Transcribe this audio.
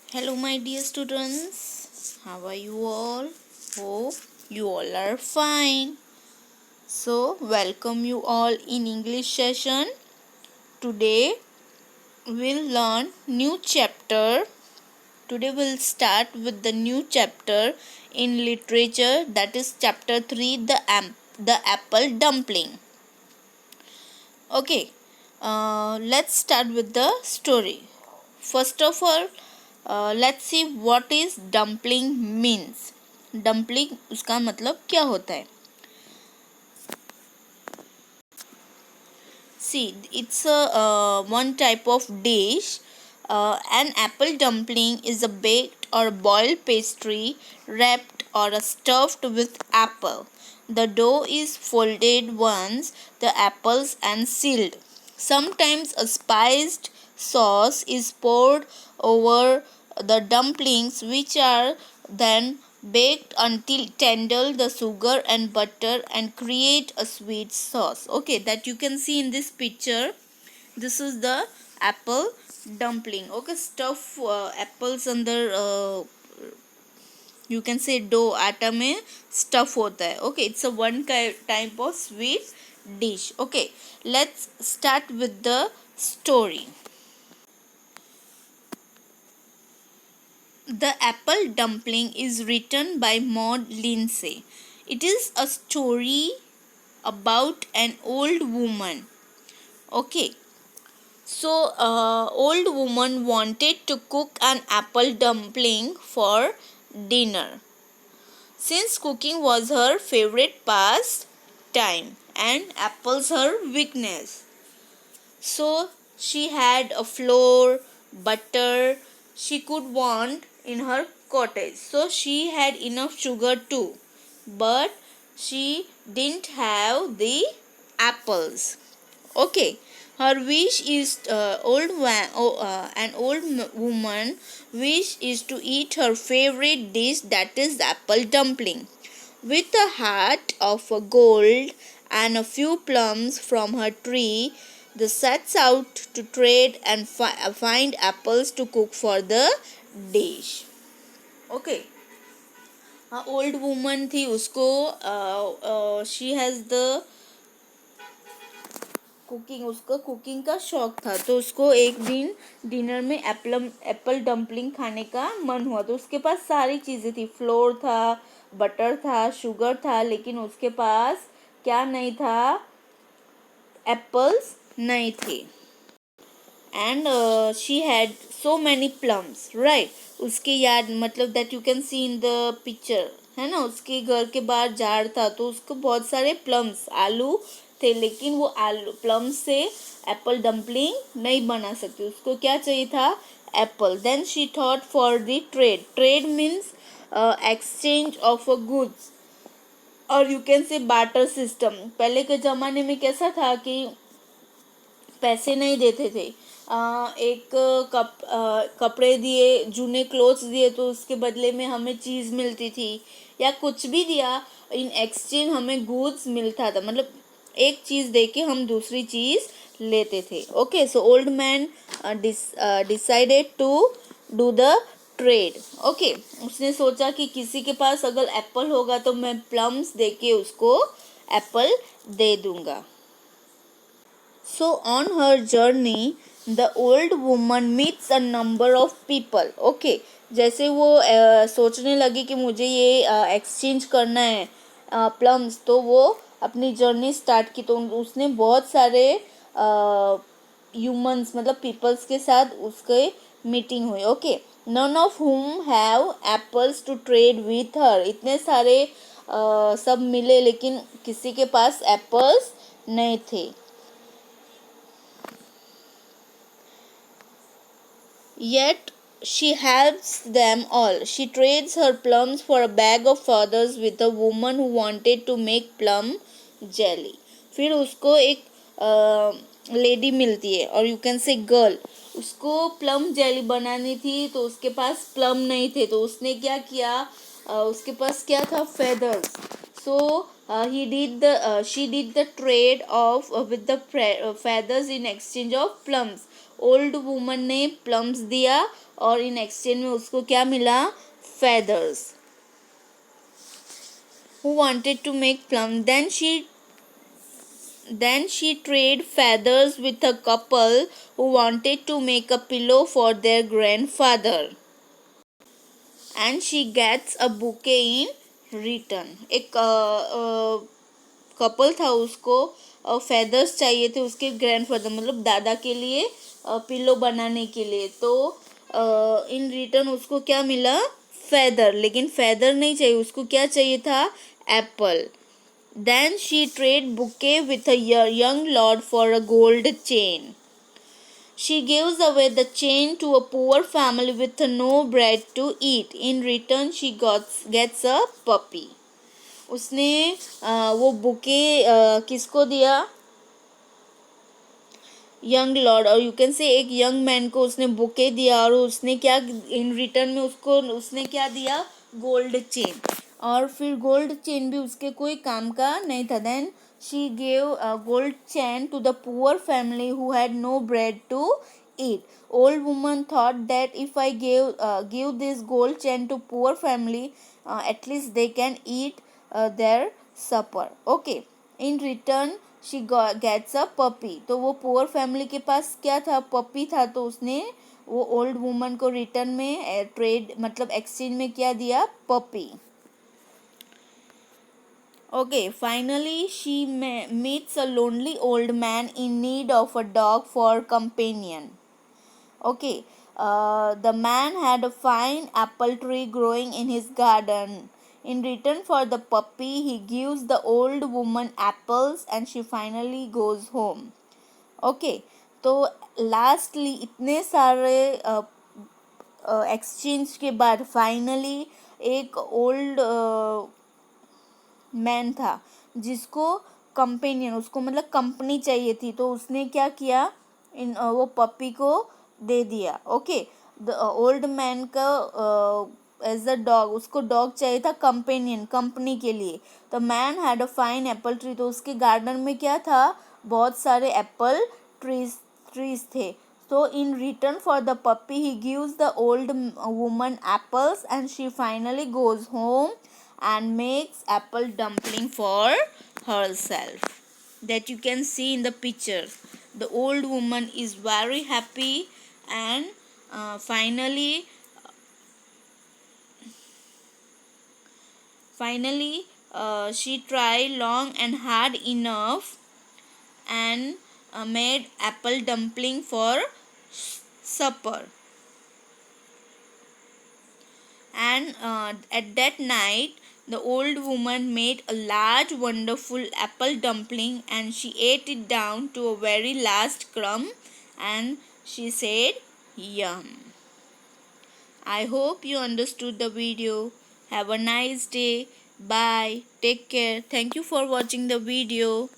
Hello, my dear students. How are you all? Hope you all are fine. So, welcome you all in English session. Today, we'll learn new chapter. Today, we'll start with the new chapter in literature, that is chapter 3, the apple dumpling. Okay, let's start with the story. First of all, let's see what is dumpling means. Dumpling उसका मतलब क्या होता है? See, it's a one type of dish. An apple dumpling is a baked or boiled pastry wrapped or stuffed with apple. The dough is folded once the apples and sealed. Sometimes a spiced sauce is poured over the dumplings, which are then baked until tender the sugar and butter and create a sweet sauce. Okay, that you can see in this picture. This is the apple dumpling. Okay, stuff apples under you can say dough, आटा में stuff होता है. Okay, it's a one type of sweet dish. Okay, let's start with the story. The Apple Dumpling is written by Maud Lindsay. It is a story about an old woman. Okay, so old woman wanted to cook an apple dumpling for dinner. Since cooking was her favorite pastime and apples her weakness, so she had a flour, butter she could want in her cottage. So she had enough sugar too, but she didn't have the apples. Okay, her wish is an old woman wish is to eat her favorite dish, that is apple dumpling. With a heart of gold and a few plums from her tree, the sets out to trade and find apples to cook for the dish. Okay. Old woman थी, उसको she has the cooking, उसको cooking का शौक था. तो उसको एक दिन डिनर में एप्पल डम्पलिंग खाने का मन हुआ. तो उसके पास सारी चीज़ें थी, फ्लोर था, बटर था, शुगर था, लेकिन उसके पास क्या नहीं था? एप्पल्स नहीं थे. And she had so many plums, right. उसके याद मतलब that you can see in the picture, है ना. उसके घर के बाहर झाड़ था, तो उसको बहुत सारे प्लम्स, आलू थे, लेकिन वो आलू प्लम्स से एप्पल डम्पलिंग नहीं बना सकती. उसको क्या चाहिए था? Apple. Then she thought for the trade. Trade means exchange of a goods, और you can say barter system. पहले के ज़माने में कैसा था कि पैसे नहीं देते थे. एक कपड़े दिए, जूने क्लोथ्स दिए, तो उसके बदले में हमें चीज़ मिलती थी, या कुछ भी दिया, इन एक्सचेंज हमें गुड्स मिलता था. मतलब एक चीज़ दे के हम दूसरी चीज़ लेते थे. Okay, so old man decided to do the trade. Okay, उसने सोचा कि किसी के पास अगर एप्पल होगा तो मैं प्लम्स दे के उसको एप्पल दे दूँगा. So on her journey, the old woman meets a number of people. Okay, जैसे वो सोचने लगी कि मुझे ये एक्सचेंज करना है प्लम्स, तो वो अपनी जर्नी स्टार्ट की. तो उसने बहुत सारे ह्यूमंस मतलब पीपल्स के साथ उसके मीटिंग हुई. Okay, none of whom have apples to trade with her. इतने सारे सब मिले, लेकिन किसी के पास एप्पल्स नहीं थे. Yet she helps them all. She trades her plums for a bag of feathers with a woman who wanted to make plum jelly. फिर उसको एक लेडी मिलती है, और यू कैन से गर्ल. उसको प्लम जेली बनानी थी, तो उसके पास प्लम नहीं थे. तो उसने क्या किया? उसके पास क्या था? Feathers. So she did the trade of with the feathers in exchange of plums. Old woman ने प्लम्स दिया और इन एक्सचेंज में उसको क्या मिला, feathers. Who wanted to make plum? Then she traded feathers with a couple who wanted to make a pillow for their grandfather. And she gets a bouquet in return. एक couple था, उसको feathers चाहिए थे उसके grandfather मतलब दादा के लिए पिलो बनाने के लिए, तो इन रिटर्न उसको क्या मिला, फेदर. लेकिन फेदर नहीं चाहिए उसको, क्या चाहिए था, Apple. Then she traded bouquet with a young lord for a gold chain. She gives away the chain to a poor family with no bread to eat. In return, she gets a puppy. उसने वो bouquet किसको दिया, young Lord, और you can से एक young man को उसने bouquet दिया, और उसने क्या इन रिटर्न में उसको उसने क्या दिया, गोल्ड चेन. और फिर गोल्ड चेन भी उसके कोई काम का नहीं था. Then she gave gold chain to the poor family who had no bread to eat. Old woman thought that if I give this gold chain to poor family, at least they can eat their supper. Okay. In return, she gets a puppy. तो वो poor family के पास क्या था, puppy था. तो उसने वो old woman को रिटर्न में ट्रेड मतलब एक्सचेंज में क्या दिया, puppy. Okay, finally she meets a lonely old man in need of a dog for companion. Okay, the man had a fine apple tree growing in his garden. In return for the puppy, he gives the old woman apples and she finally goes home. Okay, तो lastly इतने सारे exchange के बाद finally एक old man था जिसको companion, उसको मतलब कंपनी चाहिए थी, तो उसने क्या किया, वो पपी को दे दिया. ओके, द ओल्ड मैन का एज अ डॉग, उसको डॉग चाहिए था कंपेनियन, कंपनी के लिए. The man had a fine Apple tree. तो उसके गार्डन में क्या था, बहुत सारे एप्पल ट्रीज थे. So in return for the puppy, he gives the old woman apples and she finally goes home and makes apple dumpling for herself. That you can see in the picture. The old woman is very happy and finally she tried long and hard enough and made apple dumpling for supper. And at that night the old woman made a large wonderful apple dumpling and she ate it down to a very last crumb and she said, yum. I hope you understood the video. Have a nice day. Bye. Take care. Thank you for watching the video.